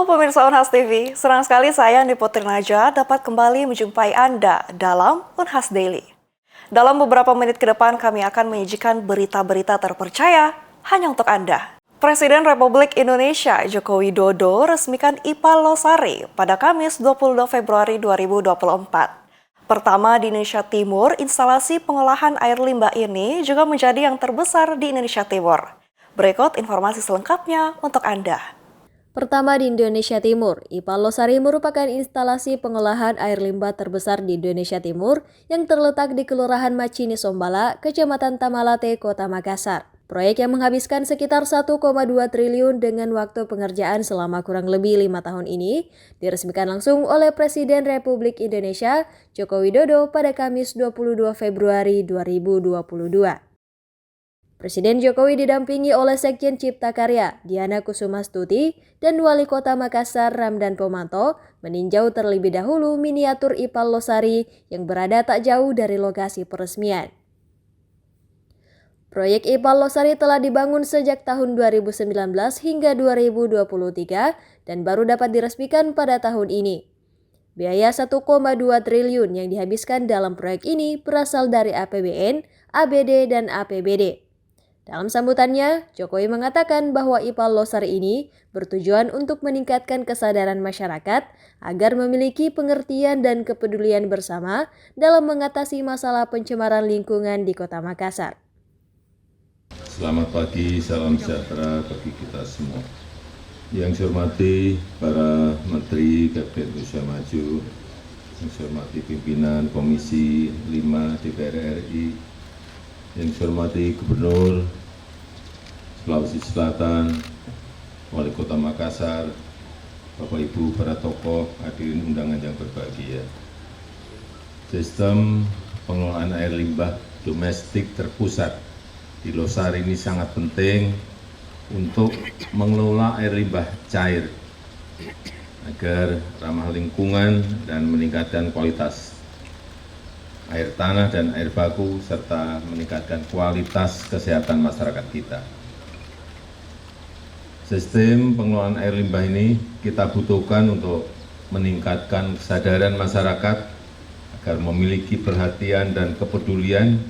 Halo pemirsa Unhas TV, senang sekali saya Andi Putri Naja dapat kembali menjumpai Anda dalam Unhas Daily. Dalam beberapa menit ke depan kami akan menyajikan berita-berita terpercaya hanya untuk Anda. Presiden Republik Indonesia Joko Widodo resmikan IPA Losari pada Kamis 22 Februari 2024. Pertama di Indonesia Timur, instalasi pengolahan air limbah ini juga menjadi yang terbesar di Indonesia Timur. Berikut informasi selengkapnya untuk Anda. Pertama di Indonesia Timur, IPA Losari merupakan instalasi pengolahan air limbah terbesar di Indonesia Timur yang terletak di Kelurahan Macini Sombala, Kecamatan Tamalate, Kota Makassar. Proyek yang menghabiskan sekitar 1,2 triliun dengan waktu pengerjaan selama kurang lebih 5 tahun ini diresmikan langsung oleh Presiden Republik Indonesia Joko Widodo pada Kamis 22 Februari 2022. Presiden Jokowi didampingi oleh Sekjen Cipta Karya, Diana Kusumastuti, dan Wali Kota Makassar, Ramdan Pomanto, meninjau terlebih dahulu miniatur IPA Losari yang berada tak jauh dari lokasi peresmian. Proyek IPA Losari telah dibangun sejak tahun 2019 hingga 2023 dan baru dapat diresmikan pada tahun ini. Biaya 1,2 triliun yang dihabiskan dalam proyek ini berasal dari APBN, ABD, dan APBD. Dalam sambutannya, Jokowi mengatakan bahwa IPA Losari ini bertujuan untuk meningkatkan kesadaran masyarakat agar memiliki pengertian dan kepedulian bersama dalam mengatasi masalah pencemaran lingkungan di Kota Makassar. Selamat pagi, salam sejahtera bagi kita semua. Yang saya hormati para Menteri Kabinet Indonesia Maju, yang saya hormati pimpinan Komisi 5 DPR RI, yang saya hormati Gubernur Sulawesi Selatan, Wali Kota Makassar, Bapak Ibu para tokoh, hadirin undangan yang berbahagia. Sistem pengelolaan air limbah domestik terpusat di Losari ini sangat penting untuk mengelola air limbah cair agar ramah lingkungan dan meningkatkan kualitas air tanah dan air baku serta meningkatkan kualitas kesehatan masyarakat kita. Sistem pengelolaan air limbah ini kita butuhkan untuk meningkatkan kesadaran masyarakat agar memiliki perhatian dan kepedulian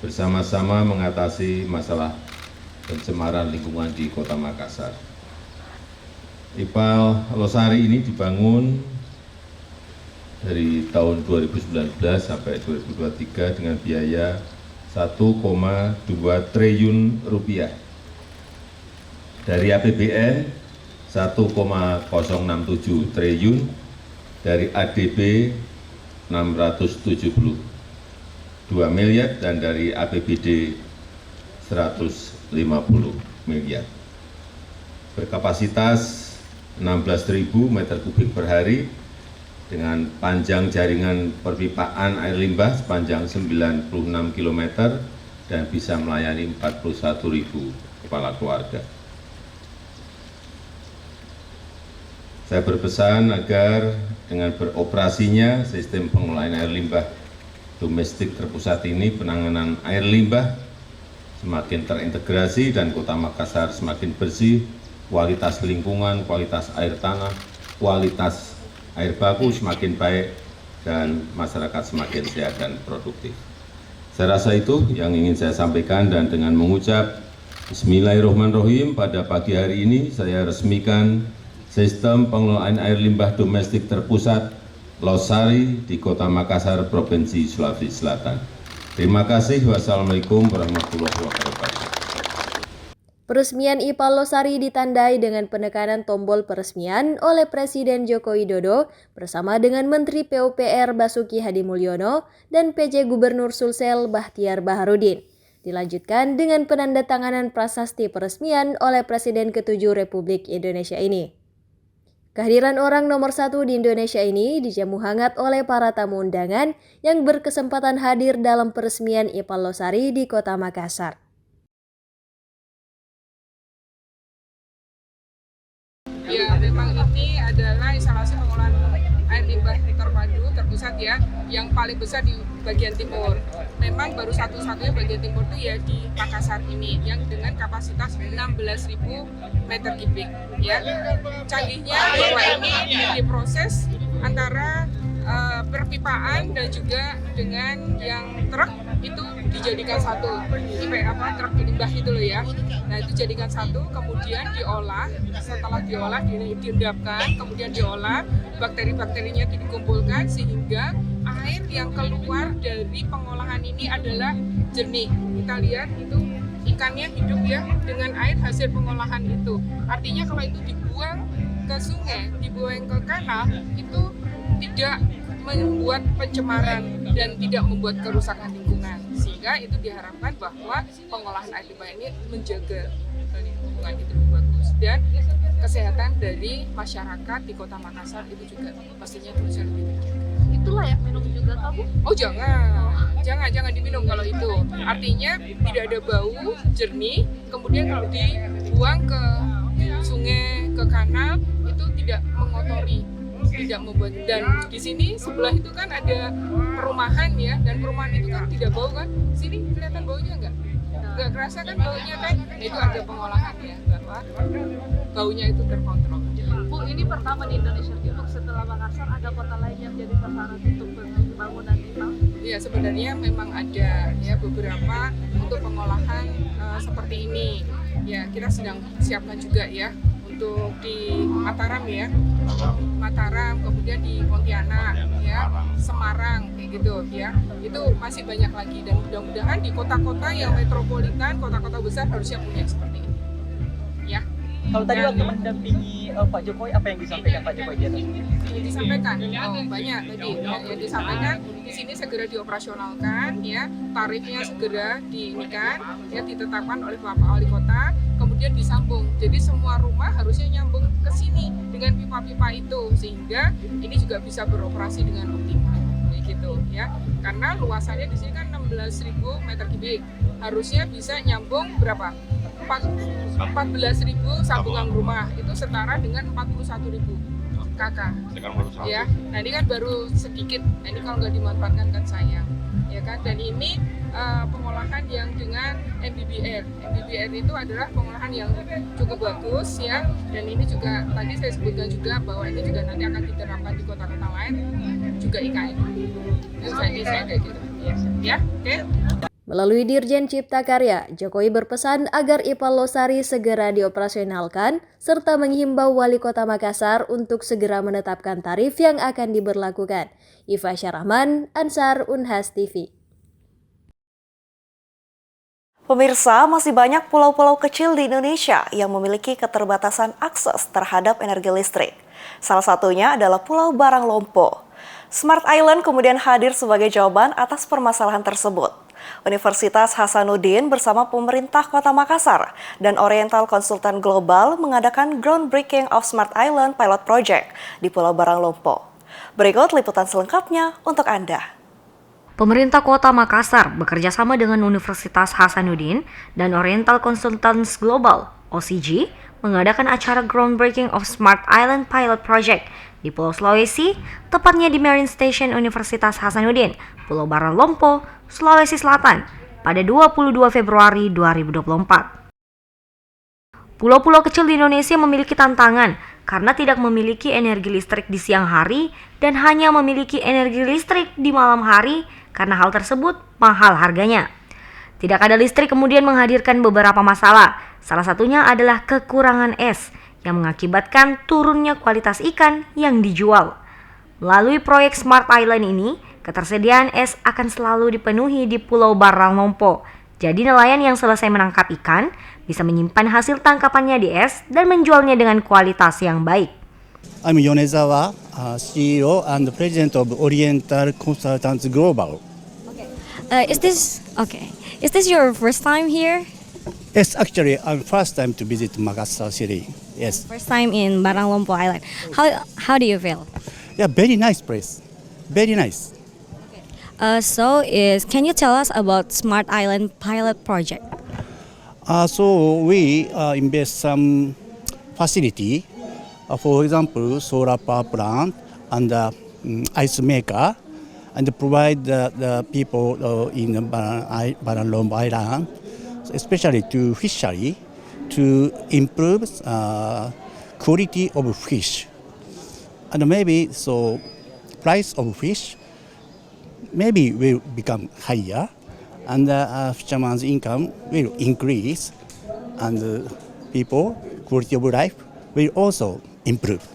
bersama-sama mengatasi masalah pencemaran lingkungan di Kota Makassar. IPA Losari ini dibangun dari tahun 2019 sampai 2023 dengan biaya 1,2 triliun rupiah. Dari APBN 1,067 triliun, dari ADB 672 miliar, dan dari APBD 150 miliar. Berkapasitas 16.000 meter kubik per hari, dengan panjang jaringan perpipaan air limbah sepanjang 96 km dan bisa melayani 41.000 kepala keluarga. Saya berpesan agar dengan beroperasinya sistem pengelolaan air limbah domestik terpusat ini, penanganan air limbah semakin terintegrasi dan Kota Makassar semakin bersih, kualitas lingkungan, kualitas air tanah, kualitas air baku semakin baik, dan masyarakat semakin sehat dan produktif. Saya rasa itu yang ingin saya sampaikan, dan dengan mengucap Bismillahirrahmanirrahim, pada pagi hari ini saya resmikan sistem pengelolaan air limbah domestik terpusat Losari di Kota Makassar, Provinsi Sulawesi Selatan. Terima kasih. Wassalamualaikum warahmatullahi wabarakatuh. Peresmian IPA Losari ditandai dengan penekanan tombol peresmian oleh Presiden Joko Widodo bersama dengan Menteri PUPR Basuki Hadimulyono dan PJ Gubernur Sulsel Bahtiar Baharudin. Dilanjutkan dengan penandatanganan prasasti peresmian oleh Presiden ke-7 Republik Indonesia ini. Kehadiran orang nomor 1 di Indonesia ini dijamu hangat oleh para tamu undangan yang berkesempatan hadir dalam peresmian IPA Losari di Kota Makassar. Ya, memang ini adalah instalasi pengolahan air limbah terpadu terpusat pusat ya, yang paling besar di bagian timur. Memang baru satu-satunya bagian timur itu ya di Makassar ini, yang dengan kapasitas 16.000 meter kubik. Ya, canggihnya bahwa ini diproses antara perpipaan dan juga dengan yang truk itu dijadikan satu, truk limbah itu loh ya. Nah itu jadikan satu, kemudian diolah, setelah diolah diendapkan, kemudian diolah, bakteri-bakterinya dikumpulkan sehingga air yang keluar dari pengolahan ini adalah jernih. Kita lihat itu ikannya hidup ya dengan air hasil pengolahan itu. Artinya kalau itu dibuang ke sungai, dibuang ke kanal, itu tidak membuat pencemaran dan tidak membuat kerusakan lingkungan, sehingga itu diharapkan bahwa pengolahan air limbah ini menjaga lingkungan itu lebih bagus dan kesehatan dari masyarakat di Kota Makassar itu juga pastinya bisa lebih terjaga. Itu layak minum juga kamu? Oh jangan diminum kalau itu. Artinya tidak ada bau, jernih. Kemudian kalau dibuang ke sungai, ke kanal itu tidak mengotori, tidak membuat. Dan di sini sebelah itu kan ada perumahan ya, dan perumahan itu kan tidak bau kan? Sini kelihatan baunya nggak kerasa kan baunya kan? Nah, itu ada pengolahan ya, bahwa baunya itu terkontrol. Bu, ini pertama di Indonesia Timur, setelah Makassar ada kota lain yang jadi sasaran untuk pembangunan limbah? Ya sebenarnya memang ada ya beberapa untuk pengolahan seperti ini. Ya kita sedang siapkan juga ya untuk di Mataram ya, Mataram, kemudian di Pontianak ya, Semarang kayak gitu ya. Itu masih banyak lagi dan mudah-mudahan di kota-kota yang metropolitan, kota-kota besar harusnya punya seperti ini. Ya. Kalau tadi waktu mendampingi Pak Jokowi, apa yang disampaikan Pak Jokowi di atas? Disampaikan, banyak tadi yang disampaikan di sini segera dioperasionalkan, ya tarifnya segera diinikan, ya ditetapkan oleh Bapak Wali Kota, kemudian disambung. Jadi semua rumah harusnya nyambung ke sini dengan pipa-pipa itu, sehingga ini juga bisa beroperasi dengan optimal, gitu ya. Karena luasannya di sini kan 16.000 meter kubik, harusnya bisa nyambung berapa? 14.000 sambungan rumah, itu setara dengan 41.000 KK. Ya, nah ini kan baru sedikit. Nah, ini kalau nggak dimanfaatkan kan sayang, ya kan? Dan ini pengolahan yang dengan MBBR. MBBR itu adalah pengolahan yang cukup bagus ya. Dan ini juga tadi saya sebutkan juga bahwa ini juga nanti akan diterapkan di kota-kota lain, juga IKN. Saya kayak gitu. Ya, oke. Melalui Dirjen Cipta Karya, Jokowi berpesan agar IPAL Losari segera dioperasionalkan, serta menghimbau Wali Kota Makassar untuk segera menetapkan tarif yang akan diberlakukan. Iva Syarahman, Ansar, Unhas TV. Pemirsa, masih banyak pulau-pulau kecil di Indonesia yang memiliki keterbatasan akses terhadap energi listrik. Salah satunya adalah Pulau Barang Lompo. Smart Island kemudian hadir sebagai jawaban atas permasalahan tersebut. Universitas Hasanuddin bersama pemerintah Kota Makassar dan Oriental Konsultan Global mengadakan groundbreaking of Smart Island Pilot Project di Pulau Barang Lompo. Berikut liputan selengkapnya untuk Anda. Pemerintah Kota Makassar bekerja sama dengan Universitas Hasanuddin dan Oriental Consultants Global (OCG) mengadakan acara groundbreaking of Smart Island Pilot Project di Pulau Sulawesi, tepatnya di Marine Station Universitas Hasanuddin, Pulau Barang Lompo, Sulawesi Selatan, pada 22 Februari 2024. Pulau-pulau kecil di Indonesia memiliki tantangan karena tidak memiliki energi listrik di siang hari dan hanya memiliki energi listrik di malam hari karena hal tersebut mahal harganya. Tidak ada listrik kemudian menghadirkan beberapa masalah, salah satunya adalah kekurangan es yang mengakibatkan turunnya kualitas ikan yang dijual. Melalui proyek Smart Island ini, ketersediaan es akan selalu dipenuhi di Pulau Barang Lompo. Jadi nelayan yang selesai menangkap ikan bisa menyimpan hasil tangkapannya di es dan menjualnya dengan kualitas yang baik. I'm Yonezawa, CEO and President of Oriental Consultants Global. Is this your first time here? Yes, actually, I'm first time to visit Makassar City. Yes. First time in Barang Lompo Island. How do you feel? Yeah, very nice place. Very nice. Can you tell us about Smart Island Pilot Project? So we invest some facility, for example, solar power plant and ice maker and provide the people in Baranlombo Island, especially to fishery, to improve quality of fish. And maybe so price of fish maybe will become higher, and fisherman's income will increase, and people quality of life will also improve.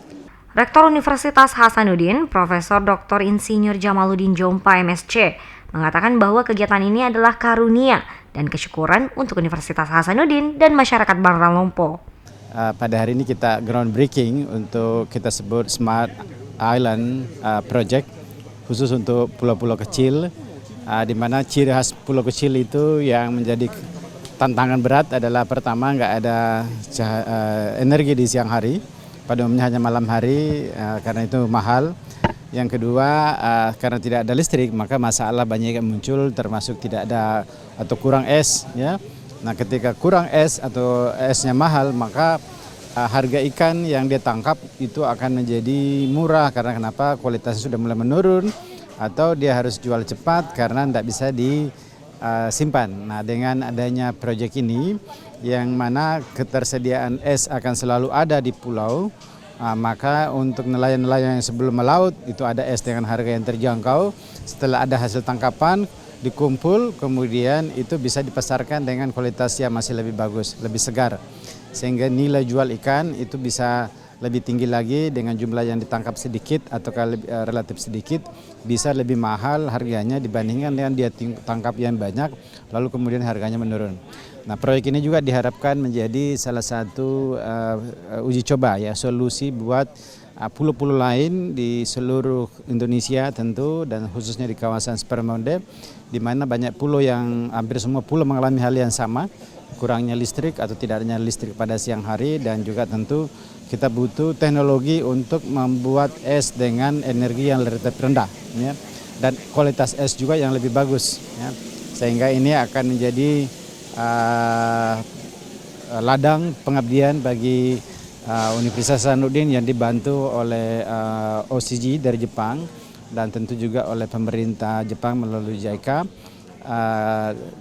Rektor Universitas Hasanuddin, Profesor Dr. Insinyur Jamaluddin Jompa MSc, mengatakan bahwa kegiatan ini adalah karunia dan kesyukuran untuk Universitas Hasanuddin dan masyarakat Baranlompo. Pada hari ini kita groundbreaking untuk kita sebut Smart Island Project, khusus untuk pulau-pulau kecil, di mana ciri khas pulau kecil itu yang menjadi tantangan berat adalah pertama nggak ada energi di siang hari, pada umumnya hanya malam hari karena itu mahal. Yang kedua, karena tidak ada listrik maka masalah banyak yang muncul, termasuk tidak ada atau kurang es, ya. Nah, ketika kurang es atau esnya mahal, maka harga ikan yang dia tangkap itu akan menjadi murah. Karena kenapa? Kualitasnya sudah mulai menurun, atau dia harus jual cepat karena tidak bisa disimpan. Nah, dengan adanya proyek ini, yang mana ketersediaan es akan selalu ada di pulau, maka untuk nelayan-nelayan yang sebelum melaut itu ada es dengan harga yang terjangkau. Setelah ada hasil tangkapan, dikumpul, kemudian itu bisa dipasarkan dengan kualitas yang masih lebih bagus, lebih segar. Sehingga nilai jual ikan itu bisa lebih tinggi lagi, dengan jumlah yang ditangkap sedikit atau relatif sedikit, bisa lebih mahal harganya dibandingkan dengan dia tangkap yang banyak, lalu kemudian harganya menurun. Nah, proyek ini juga diharapkan menjadi salah satu uji coba, ya, solusi buat pulau-pulau lain di seluruh Indonesia tentu, dan khususnya di kawasan Spermonde, di mana banyak pulau yang hampir semua pulau mengalami hal yang sama, kurangnya listrik atau tidak adanya listrik pada siang hari, dan juga tentu kita butuh teknologi untuk membuat es dengan energi yang relatif rendah, ya, dan kualitas es juga yang lebih bagus, ya, sehingga ini akan menjadi ladang pengabdian bagi Universitas Hasanuddin yang dibantu oleh OCG dari Jepang, dan tentu juga oleh pemerintah Jepang melalui JICA,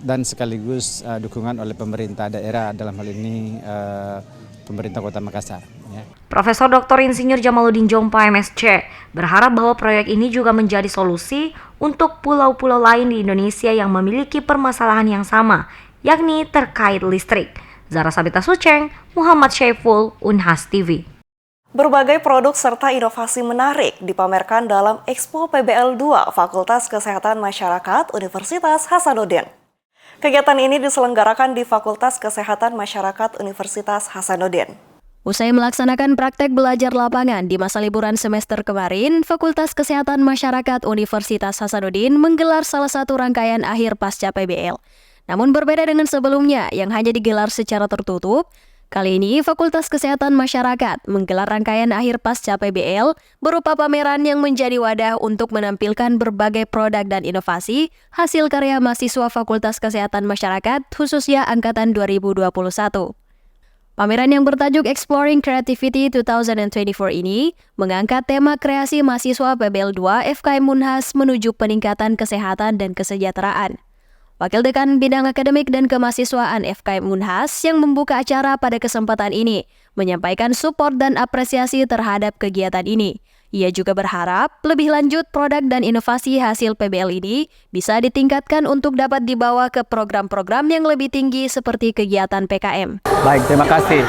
dan sekaligus dukungan oleh pemerintah daerah, dalam hal ini pemerintah Kota Makassar. Ya. Profesor Dr. Insinyur Jamaluddin Jompa MSc berharap bahwa proyek ini juga menjadi solusi untuk pulau-pulau lain di Indonesia yang memiliki permasalahan yang sama, yakni terkait listrik. Zara Sabita Suceng, Muhammad Syaiful, Unhas TV. Berbagai produk serta inovasi menarik dipamerkan dalam Expo PBL 2 Fakultas Kesehatan Masyarakat Universitas Hasanuddin. Kegiatan ini diselenggarakan di Fakultas Kesehatan Masyarakat Universitas Hasanuddin. Usai melaksanakan praktek belajar lapangan di masa liburan semester kemarin, Fakultas Kesehatan Masyarakat Universitas Hasanuddin menggelar salah satu rangkaian akhir pasca PBL. Namun berbeda dengan sebelumnya yang hanya digelar secara tertutup, kali ini Fakultas Kesehatan Masyarakat menggelar rangkaian akhir pasca PBL berupa pameran yang menjadi wadah untuk menampilkan berbagai produk dan inovasi hasil karya mahasiswa Fakultas Kesehatan Masyarakat khususnya angkatan 2021. Pameran yang bertajuk Exploring Creativity 2024 ini mengangkat tema kreasi mahasiswa PBL 2 FKM Unhas menuju peningkatan kesehatan dan kesejahteraan. Wakil Dekan Bidang Akademik dan Kemahasiswaan FKM Unhas yang membuka acara pada kesempatan ini menyampaikan support dan apresiasi terhadap kegiatan ini. Ia juga berharap lebih lanjut produk dan inovasi hasil PBL ini bisa ditingkatkan untuk dapat dibawa ke program-program yang lebih tinggi seperti kegiatan PKM. Baik, terima kasih.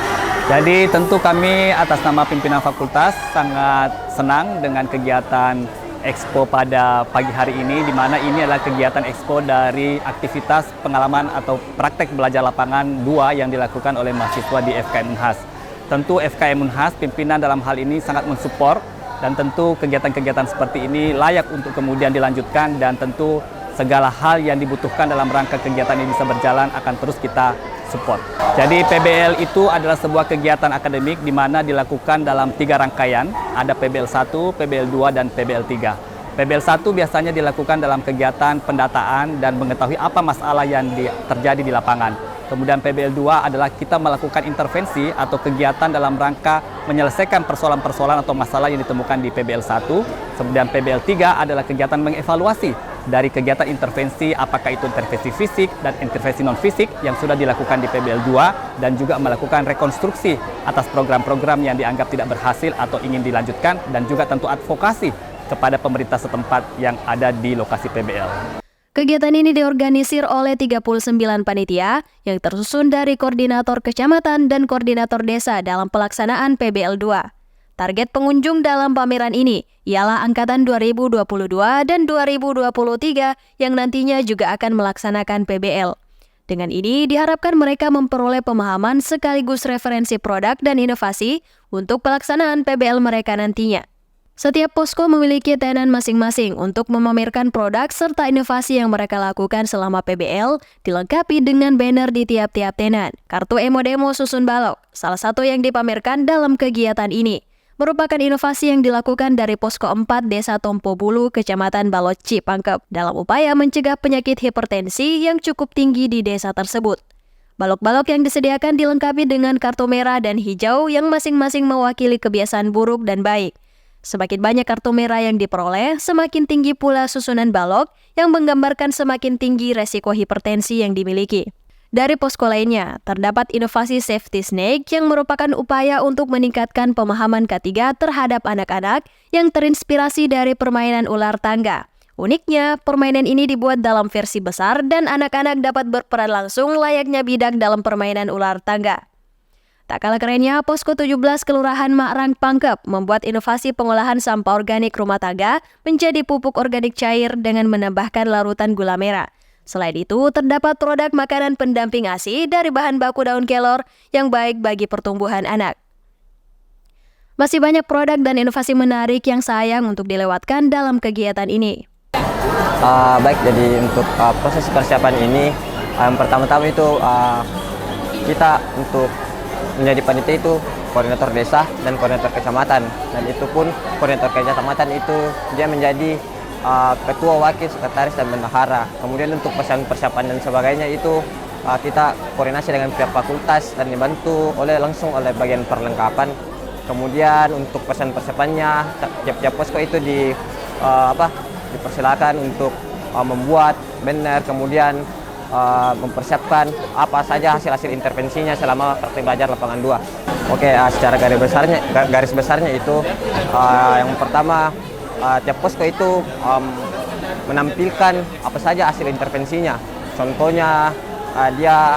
Jadi tentu kami atas nama pimpinan fakultas sangat senang dengan kegiatan Expo pada pagi hari ini, di mana ini adalah kegiatan Expo dari aktivitas pengalaman atau praktek belajar lapangan 2 yang dilakukan oleh mahasiswa di FKM Unhas. Tentu FKM Unhas, pimpinan dalam hal ini sangat mensupport, dan tentu kegiatan-kegiatan seperti ini layak untuk kemudian dilanjutkan, dan tentu segala hal yang dibutuhkan dalam rangka kegiatan ini bisa berjalan akan terus kita support. Jadi PBL itu adalah sebuah kegiatan akademik di mana dilakukan dalam 3 rangkaian, ada PBL 1, PBL 2, dan PBL 3. PBL 1 biasanya dilakukan dalam kegiatan pendataan dan mengetahui apa masalah yang terjadi di lapangan. Kemudian PBL 2 adalah kita melakukan intervensi atau kegiatan dalam rangka menyelesaikan persoalan-persoalan atau masalah yang ditemukan di PBL 1. Kemudian PBL 3 adalah kegiatan mengevaluasi dari kegiatan intervensi, apakah itu intervensi fisik dan intervensi non-fisik yang sudah dilakukan di PBL 2, dan juga melakukan rekonstruksi atas program-program yang dianggap tidak berhasil atau ingin dilanjutkan, dan juga tentu advokasi kepada pemerintah setempat yang ada di lokasi PBL. Kegiatan ini diorganisir oleh 39 panitia yang tersusun dari koordinator kecamatan dan koordinator desa dalam pelaksanaan PBL 2. Target pengunjung dalam pameran ini ialah angkatan 2022 dan 2023 yang nantinya juga akan melaksanakan PBL. Dengan ini diharapkan mereka memperoleh pemahaman sekaligus referensi produk dan inovasi untuk pelaksanaan PBL mereka nantinya. Setiap posko memiliki tenan masing-masing untuk memamerkan produk serta inovasi yang mereka lakukan selama PBL, dilengkapi dengan banner di tiap-tiap tenan. Kartu emo-demo susun balok, salah satu yang dipamerkan dalam kegiatan ini, merupakan inovasi yang dilakukan dari Posko 4 Desa Tompo Bulu, Kecamatan Baloci, Pangkep, dalam upaya mencegah penyakit hipertensi yang cukup tinggi di desa tersebut. Balok-balok yang disediakan dilengkapi dengan kartu merah dan hijau yang masing-masing mewakili kebiasaan buruk dan baik. Semakin banyak kartu merah yang diperoleh, semakin tinggi pula susunan balok yang menggambarkan semakin tinggi resiko hipertensi yang dimiliki. Dari posko lainnya, terdapat inovasi safety snake yang merupakan upaya untuk meningkatkan pemahaman K3 terhadap anak-anak yang terinspirasi dari permainan ular tangga. Uniknya, permainan ini dibuat dalam versi besar dan anak-anak dapat berperan langsung layaknya bidak dalam permainan ular tangga. Tak kalah kerennya, Posko 17 Kelurahan Makrang Pangkep membuat inovasi pengolahan sampah organik rumah tangga menjadi pupuk organik cair dengan menambahkan larutan gula merah. Selain itu, terdapat produk makanan pendamping ASI dari bahan baku daun kelor yang baik bagi pertumbuhan anak. Masih banyak produk dan inovasi menarik yang sayang untuk dilewatkan dalam kegiatan ini. Baik, jadi untuk proses persiapan ini, yang pertama-tama itu kita untuk menjadi panitia itu koordinator desa dan koordinator kecamatan, dan itu pun koordinator kecamatan itu dia menjadi ketua, wakil, sekretaris, dan bendahara. Kemudian untuk persiapan dan sebagainya itu kita koordinasi dengan pihak fakultas dan dibantu langsung oleh bagian perlengkapan. Kemudian untuk persiapannya tiap posko itu dipersilakan untuk membuat banner, kemudian mempersiapkan apa saja hasil-hasil intervensinya selama praktik belajar lapangan 2. Oke, secara garis besarnya itu yang pertama tiap posko itu menampilkan apa saja hasil intervensinya. Contohnya dia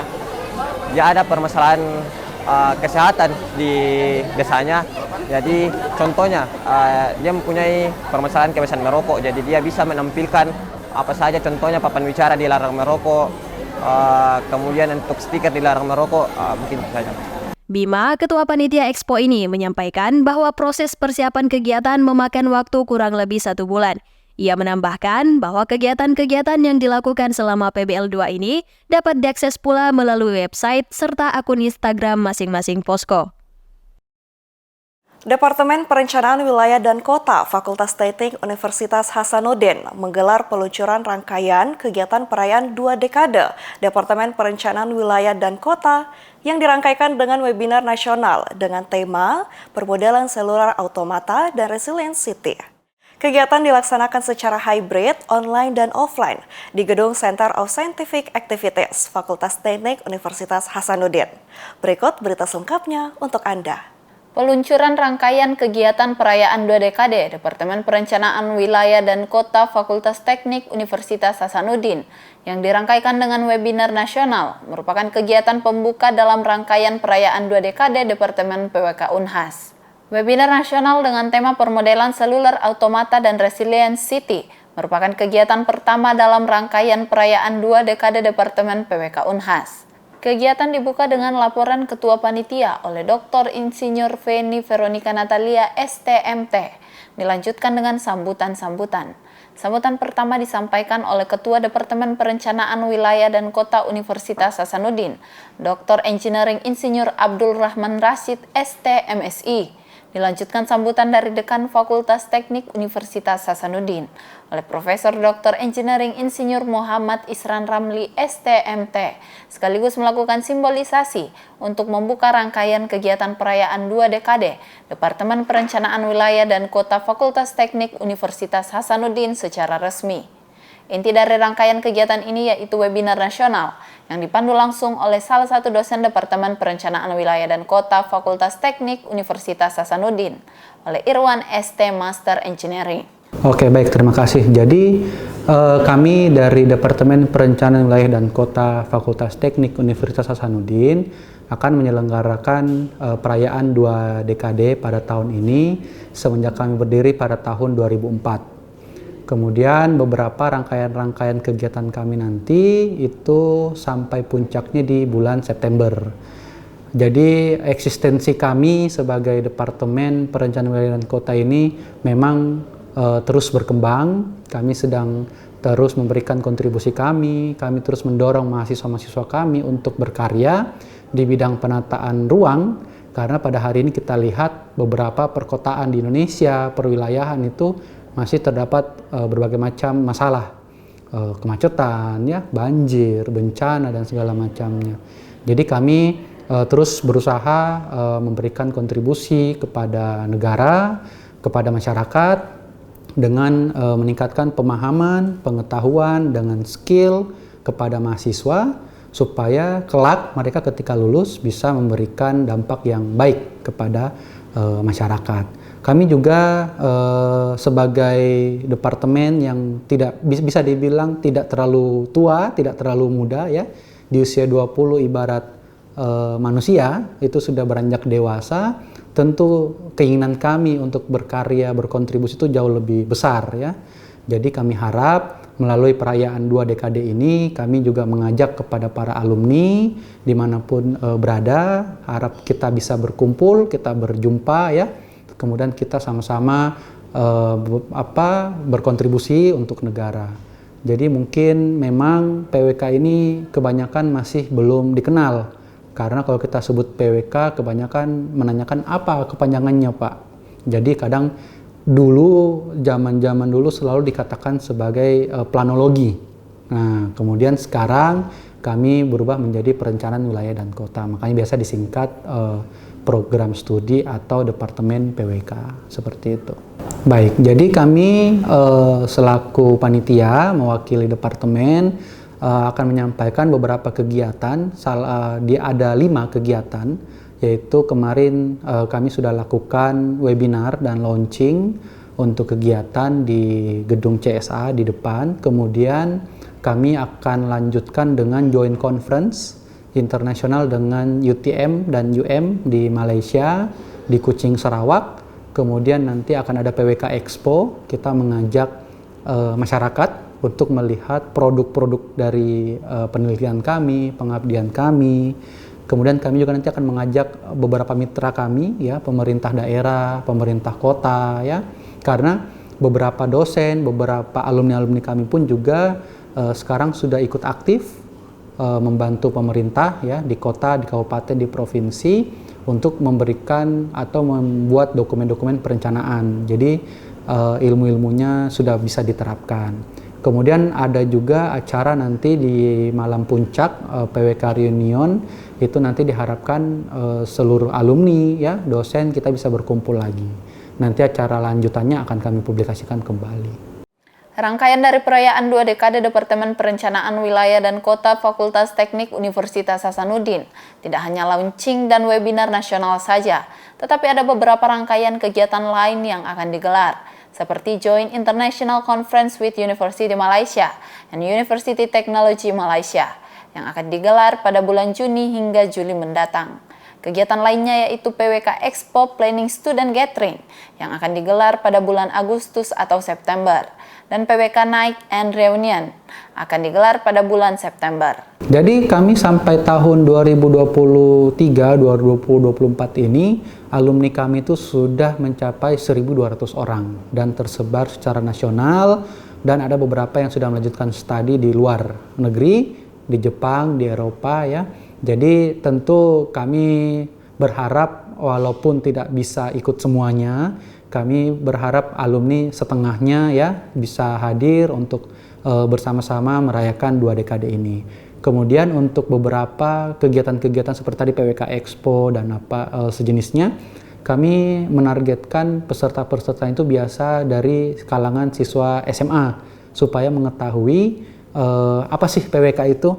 ada permasalahan kesehatan di desanya. Jadi contohnya dia mempunyai permasalahan kebiasaan merokok. Jadi dia bisa menampilkan apa saja, contohnya papan bicara dilarang merokok, kemudian untuk stiker dilarang merokok, mungkin saja. Bima, Ketua Panitia Expo ini menyampaikan bahwa proses persiapan kegiatan memakan waktu kurang lebih 1 bulan. Ia menambahkan bahwa kegiatan-kegiatan yang dilakukan selama PBL 2 ini dapat diakses pula melalui website serta akun Instagram masing-masing posko. Departemen Perencanaan Wilayah dan Kota Fakultas Teknik Universitas Hasanuddin menggelar peluncuran rangkaian kegiatan perayaan 2 dekade Departemen Perencanaan Wilayah dan Kota yang dirangkaikan dengan webinar nasional dengan tema Permodalan Seluler Automata dan Resilient City. Kegiatan dilaksanakan secara hybrid, online dan offline di Gedung Center of Scientific Activities Fakultas Teknik Universitas Hasanuddin. Berikut berita selengkapnya untuk Anda. Peluncuran rangkaian kegiatan perayaan 2 dekade Departemen Perencanaan Wilayah dan Kota Fakultas Teknik Universitas Hasanuddin yang dirangkaikan dengan webinar nasional merupakan kegiatan pembuka dalam rangkaian perayaan 2 dekade Departemen PWK Unhas. Webinar nasional dengan tema Permodelan Seluler Automata dan Resilient City merupakan kegiatan pertama dalam rangkaian perayaan 2 dekade Departemen PWK Unhas. Kegiatan dibuka dengan laporan Ketua Panitia oleh Dr. Insinyur Feni Veronica Natalia STMT, dilanjutkan dengan sambutan-sambutan. Sambutan pertama disampaikan oleh Ketua Departemen Perencanaan Wilayah dan Kota Universitas Hasanuddin, Dr. Engineering Insinyur Abdul Rahman Rashid STMSI. dilanjutkan sambutan dari Dekan Fakultas Teknik Universitas Hasanuddin oleh Profesor Dr. Engineering Insinyur Muhammad Isran Ramli STMT, sekaligus melakukan simbolisasi untuk membuka rangkaian kegiatan perayaan 2 dekade Departemen Perencanaan Wilayah dan Kota Fakultas Teknik Universitas Hasanuddin secara resmi. Inti dari rangkaian kegiatan ini yaitu webinar nasional yang dipandu langsung oleh salah satu dosen Departemen Perencanaan Wilayah dan Kota Fakultas Teknik Universitas Hasanuddin oleh Irwan ST Master Engineering. Oke, baik, terima kasih. Jadi kami dari Departemen Perencanaan Wilayah dan Kota Fakultas Teknik Universitas Hasanuddin akan menyelenggarakan perayaan 2 dekade pada tahun ini semenjak kami berdiri pada tahun 2004. Kemudian beberapa rangkaian-rangkaian kegiatan kami nanti itu sampai puncaknya di bulan September. Jadi eksistensi kami sebagai Departemen Perencanaan Wilayah dan Kota ini memang terus berkembang. Kami sedang terus memberikan kontribusi kami terus mendorong mahasiswa-mahasiswa kami untuk berkarya di bidang penataan ruang, karena pada hari ini kita lihat beberapa perkotaan di Indonesia, perwilayahan itu masih terdapat berbagai macam masalah, kemacetan, ya, banjir, bencana, dan segala macamnya. Jadi kami terus berusaha memberikan kontribusi kepada negara, kepada masyarakat, dengan meningkatkan pemahaman, pengetahuan, dengan skill kepada mahasiswa, supaya kelak mereka ketika lulus bisa memberikan dampak yang baik kepada masyarakat. Kami juga sebagai departemen yang bisa dibilang tidak terlalu tua, tidak terlalu muda, ya, di usia 20 ibarat manusia itu sudah beranjak dewasa. Tentu keinginan kami untuk berkarya, berkontribusi itu jauh lebih besar, ya. Jadi kami harap melalui perayaan 2 dekade ini kami juga mengajak kepada para alumni dimanapun berada, harap kita bisa berkumpul, kita berjumpa, ya. Kemudian kita sama-sama berkontribusi untuk negara. Jadi mungkin memang PWK ini kebanyakan masih belum dikenal, karena kalau kita sebut PWK kebanyakan menanyakan apa kepanjangannya, Pak. Jadi kadang dulu, zaman dulu selalu dikatakan sebagai planologi. Nah, kemudian sekarang kami berubah menjadi Perencanaan Wilayah dan Kota, makanya biasa disingkat program studi atau Departemen PWK, seperti itu. Baik, jadi kami selaku panitia mewakili departemen akan menyampaikan beberapa kegiatan. Ada 5 kegiatan, yaitu kemarin kami sudah lakukan webinar dan launching untuk kegiatan di gedung CSA di depan. Kemudian kami akan lanjutkan dengan joint conference internasional dengan UTM dan UM di Malaysia, di Kuching, Sarawak. Kemudian nanti akan ada PWK Expo, kita mengajak masyarakat untuk melihat produk-produk dari penelitian kami, pengabdian kami. Kemudian kami juga nanti akan mengajak beberapa mitra kami, ya, pemerintah daerah, pemerintah kota, ya, karena beberapa dosen, beberapa alumni-alumni kami pun juga sekarang sudah ikut aktif membantu pemerintah, ya, di kota, di kabupaten, di provinsi untuk memberikan atau membuat dokumen-dokumen perencanaan. Jadi ilmu-ilmunya sudah bisa diterapkan. Kemudian ada juga acara nanti di malam puncak PWK Reunion, itu nanti diharapkan seluruh alumni, ya, dosen kita bisa berkumpul lagi. Nanti acara lanjutannya akan kami publikasikan kembali. Rangkaian dari perayaan 2 dekade Departemen Perencanaan Wilayah dan Kota Fakultas Teknik Universitas Hasanuddin tidak hanya launching dan webinar nasional saja, tetapi ada beberapa rangkaian kegiatan lain yang akan digelar, seperti Joint International Conference with University Malaysia and University Technology Malaysia, yang akan digelar pada bulan Juni hingga Juli mendatang. Kegiatan lainnya yaitu PWK Expo Planning Student Gathering yang akan digelar pada bulan Agustus atau September, dan PWK Night and Reunion akan digelar pada bulan September. Jadi kami sampai tahun 2023-2024 ini, alumni kami itu sudah mencapai 1.200 orang dan tersebar secara nasional, dan ada beberapa yang sudah melanjutkan studi di luar negeri, di Jepang, di Eropa, ya. Jadi tentu kami berharap walaupun tidak bisa ikut semuanya, kami berharap alumni setengahnya ya bisa hadir untuk bersama-sama merayakan 2 dekade ini. Kemudian untuk beberapa kegiatan-kegiatan seperti tadi PWK Expo dan sejenisnya, kami menargetkan peserta-peserta itu biasa dari kalangan siswa SMA supaya mengetahui apa sih PWK itu.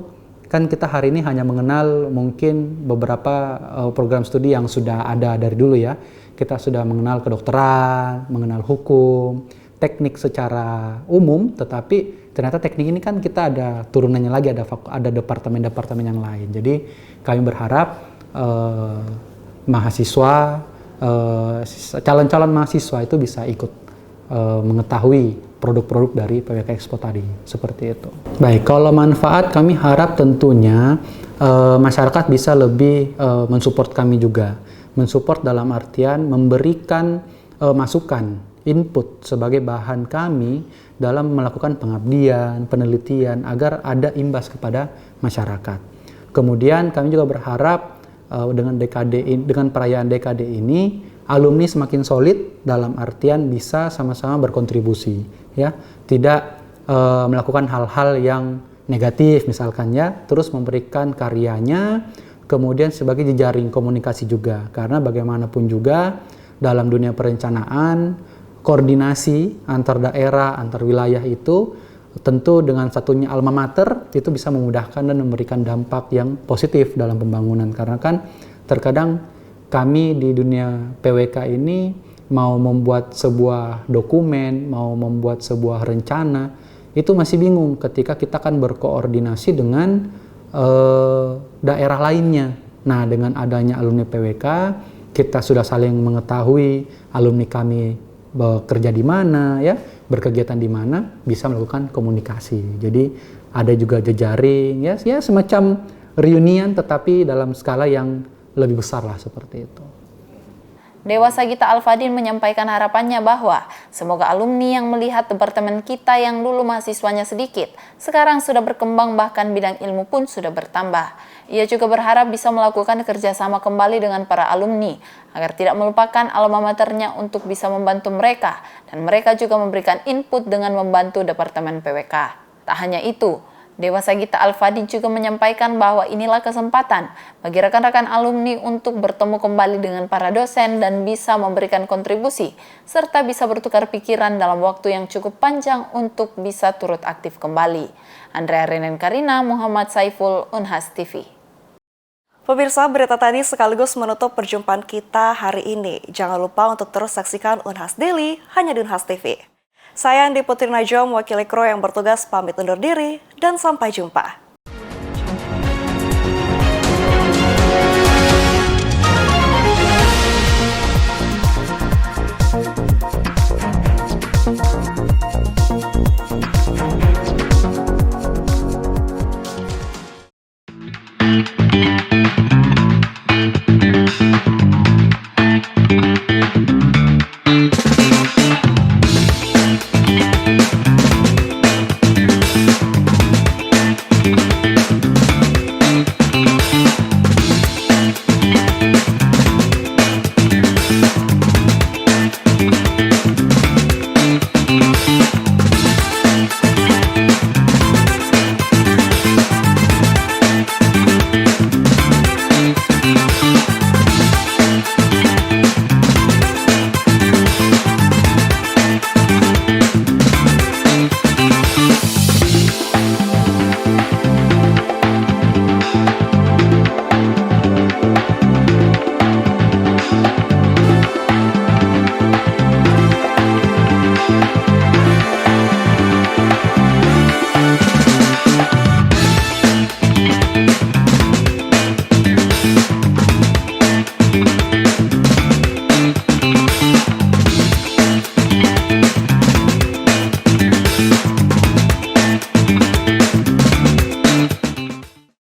Kan kita hari ini hanya mengenal mungkin beberapa program studi yang sudah ada dari dulu ya. Kita sudah mengenal kedokteran, mengenal hukum, teknik secara umum, tetapi ternyata teknik ini kan kita ada turunannya lagi, ada departemen-departemen yang lain. Jadi kami berharap mahasiswa, calon-calon mahasiswa itu bisa ikut mengetahui produk-produk dari PWK Expo tadi, seperti itu. Baik, kalau manfaat kami harap tentunya masyarakat bisa lebih mensupport kami juga. Mensupport dalam artian memberikan masukan, input sebagai bahan kami dalam melakukan pengabdian, penelitian agar ada imbas kepada masyarakat. Kemudian kami juga berharap dengan perayaan dekade ini alumni semakin solid dalam artian bisa sama-sama berkontribusi, ya, tidak melakukan hal-hal yang negatif misalkan ya, terus memberikan karyanya, kemudian sebagai jejaring komunikasi juga, karena bagaimanapun juga dalam dunia perencanaan koordinasi antar daerah, antar wilayah itu tentu dengan satunya alma mater itu bisa memudahkan dan memberikan dampak yang positif dalam pembangunan, karena kan terkadang kami di dunia PWK ini mau membuat sebuah dokumen, mau membuat sebuah rencana, itu masih bingung ketika kita kan berkoordinasi dengan daerah lainnya. Nah, dengan adanya alumni PWK, kita sudah saling mengetahui alumni kami bekerja di mana, ya, berkegiatan di mana, bisa melakukan komunikasi. Jadi ada juga jejaring, ya semacam reunian, tetapi dalam skala yang lebih besar lah seperti itu. Dewa Sagita Alfadin menyampaikan harapannya bahwa semoga alumni yang melihat departemen kita yang dulu mahasiswanya sedikit, sekarang sudah berkembang bahkan bidang ilmu pun sudah bertambah. Ia juga berharap bisa melakukan kerjasama kembali dengan para alumni agar tidak melupakan alma maternya untuk bisa membantu mereka dan mereka juga memberikan input dengan membantu Departemen PWK. Tak hanya itu, Dewa Sagita Alfadin juga menyampaikan bahwa inilah kesempatan bagi rekan-rekan alumni untuk bertemu kembali dengan para dosen dan bisa memberikan kontribusi, serta bisa bertukar pikiran dalam waktu yang cukup panjang untuk bisa turut aktif kembali. Andrea Renen Karina, Muhammad Saiful, Unhas TV. Pemirsa, berita tadi sekaligus menutup perjumpaan kita hari ini. Jangan lupa untuk terus saksikan Unhas Daily hanya di Unhas TV. Saya Andi Putri Najwa, mewakili kru yang bertugas pamit undur diri dan sampai jumpa.